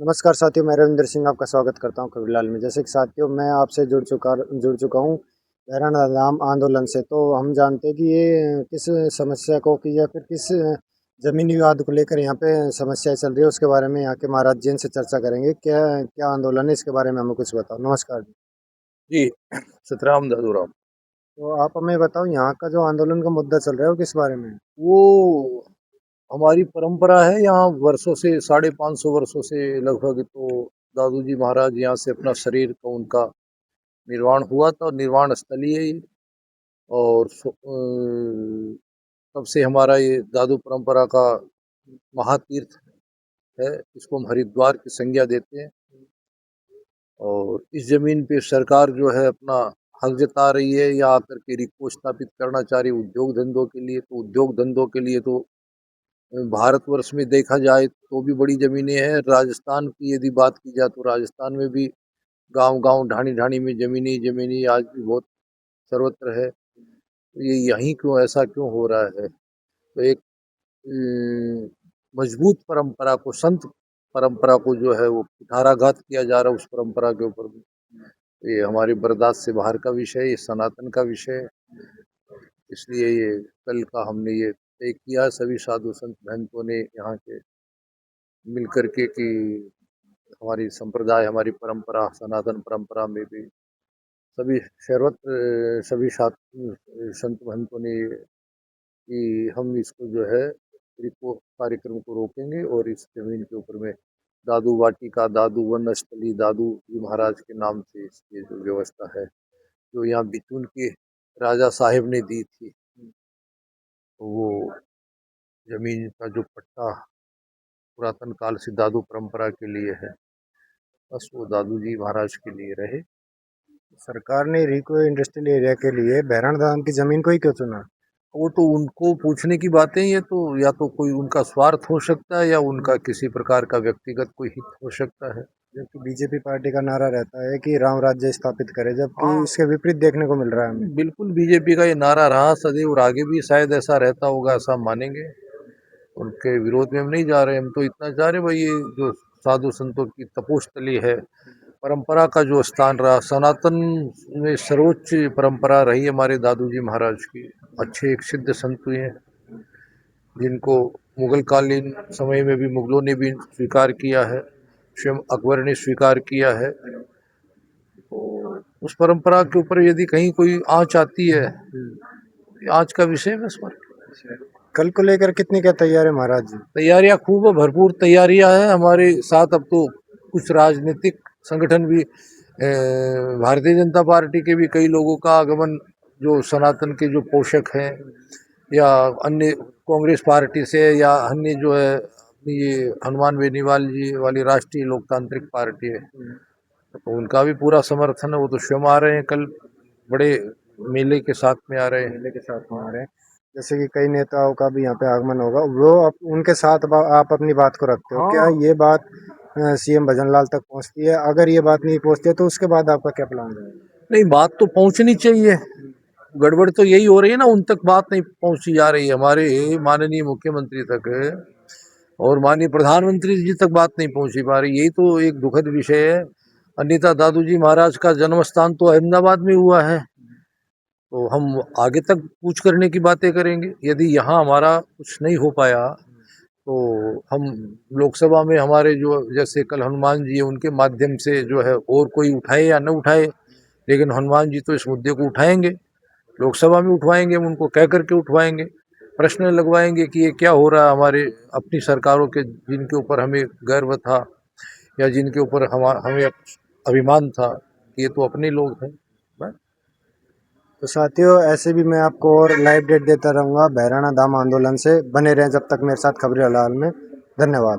नमस्कार साथियों, मैं रविंद्र सिंह आपका स्वागत करता हूं खबरलाल में। जैसे कि साथियों मैं आपसे जुड़ चुका हूं बहराना धाम आंदोलन से। तो हम जानते हैं कि ये किस समस्या को कि या फिर किस जमीनी विवाद को लेकर यहाँ पे समस्या चल रही है, उसके बारे में यहाँ के महाराज जी से चर्चा करेंगे। क्या क्या आंदोलन है, इसके बारे में हमें कुछ बताओ। नमस्कार जी। जी, सतराम दादूराम। तो आप हमें बताओ, यहाँ का जो आंदोलन का मुद्दा चल रहा है वो किस बारे में है? वो हमारी परंपरा है यहाँ वर्षों से, 550 वर्षों से लगभग। तो दादू जी महाराज यहाँ से अपना शरीर का उनका निर्वाण हुआ था, निर्वाण स्थली है ये। और तब से हमारा ये दादू परंपरा का महातीर्थ है। इसको हम हरिद्वार की संज्ञा देते हैं। और इस जमीन पे सरकार जो है अपना हक जता रही है या आकर के रिको स्थापित करना चाह रही है उद्योग धंधों के लिए। तो उद्योग धंधों के लिए तो भारतवर्ष में देखा जाए तो भी बड़ी जमीनें हैं। राजस्थान की यदि बात की जाए तो राजस्थान में भी गांव-गांव, ढाणी-ढाणी में जमीनी जमीनी आज भी बहुत सर्वत्र है। तो ये यहीं क्यों ऐसा क्यों हो रहा है? तो एक मजबूत परंपरा को, संत परंपरा को जो है वो कुठाराघात किया जा रहा है उस परंपरा के ऊपर भी। तो ये हमारी बर्दाश्त से बाहर का विषय है, ये सनातन का विषय है। इसलिए ये कल का हमने ये तय किया सभी साधु संत महंतों ने यहाँ के मिल करके कि हमारी संप्रदाय, हमारी परंपरा, सनातन परंपरा में भी सभी सर्वत्र सभी संत महंतों ने कि हम इसको जो है रिपो कार्यक्रम को रोकेंगे और इस जमीन के ऊपर में दादू वाटिका, दादू वनस्थली, दादू जी महाराज के नाम से इसकी जो व्यवस्था है, जो यहाँ बितून के राजा साहिब ने दी थी, तो वो जमीन का जो पट्टा पुरातन काल से दादू परंपरा के लिए है, बस वो दादू जी महाराज के लिए रहे। सरकार ने रिको इंडस्ट्रियल एरिया के लिए बहराना धाम की जमीन को ही क्यों चुना? वो तो उनको पूछने की बातें, ये तो या तो कोई उनका स्वार्थ हो सकता है या उनका किसी प्रकार का व्यक्तिगत कोई हित हो सकता है। जबकि बीजेपी पार्टी का नारा रहता है कि राम राज्य स्थापित करे, जबकि हाँ, इसके विपरीत देखने को मिल रहा है हमें। बिल्कुल बीजेपी का ये नारा रहा सदैव और आगे भी शायद ऐसा रहता होगा, ऐसा मानेंगे। उनके विरोध में हम नहीं जा रहे, हम तो इतना जा रहे भाई ये जो साधु संतों की तपोस्थली है, परंपरा का जो स्थान रहा, सनातन में सर्वोच्च परंपरा रही हमारे दादू जी महाराज की। अच्छे एक सिद्ध संत हुए हैं जिनको मुगल कालीन समय में भी मुगलों ने भी स्वीकार किया है, स्वयं अकबर ने स्वीकार किया है। तो उस परंपरा के ऊपर यदि कहीं कोई आँच आती है, आँच का विषय है बस पर। कल को लेकर कितनी क्या तैयार है महाराज जी? तैयारियां खूब है, भरपूर तैयारियां हैं हमारे साथ। अब तो कुछ राजनीतिक संगठन भी, भारतीय जनता पार्टी के भी कई लोगों का आगमन, जो सनातन के जो पोषक हैं, या अन्य कांग्रेस पार्टी से, या अन्य जो है ये हनुमान बेनीवाल जी वाली राष्ट्रीय लोकतांत्रिक पार्टी है, तो उनका भी पूरा समर्थन है। वो तो स्वयं आ रहे हैं कल, बड़े मेले के साथ में आ रहे हैं। मेले के साथ में आ रहे हैं। जैसे कि कई नेताओं का भी यहाँ पे आगमन होगा, वो उनके साथ आप अपनी बात को रखते हो क्या? हाँ, ये बात सीएम भजनलाल तक पहुँचती है? अगर ये बात नहीं पहुँचती है तो उसके बाद आपका क्या प्लान रहेगा? नहीं, बात तो पहुंचनी चाहिए। गड़बड़ तो यही हो रही है ना, उन तक बात नहीं पहुंची जा रही है, हमारे माननीय मुख्यमंत्री तक और माननीय प्रधानमंत्री जी तक बात नहीं पहुंची पा रही। यही तो एक दुखद विषय है। अन्यथा दादू जी महाराज का जन्म स्थान तो अहमदाबाद में हुआ है, तो हम आगे तक पूछ करने की बातें करेंगे। यदि यहाँ हमारा कुछ नहीं हो पाया तो हम लोकसभा में हमारे जो जैसे कल हनुमान जी है उनके माध्यम से जो है, और कोई उठाए या न उठाए, लेकिन हनुमान जी तो इस मुद्दे को उठाएंगे, लोकसभा में उठवाएंगे, हम उनको कह करके उठवाएंगे, प्रश्न लगवाएंगे कि ये क्या हो रहा है हमारे अपनी सरकारों के, जिनके ऊपर हमें गर्व था या जिनके ऊपर हमें अभिमान था कि ये तो अपने लोग हैं। बस। तो साथियों, ऐसे भी मैं आपको और लाइव डेट देता रहूँगा बहराना धाम आंदोलन से। बने रहें जब तक मेरे साथ खबरें लाल में। धन्यवाद।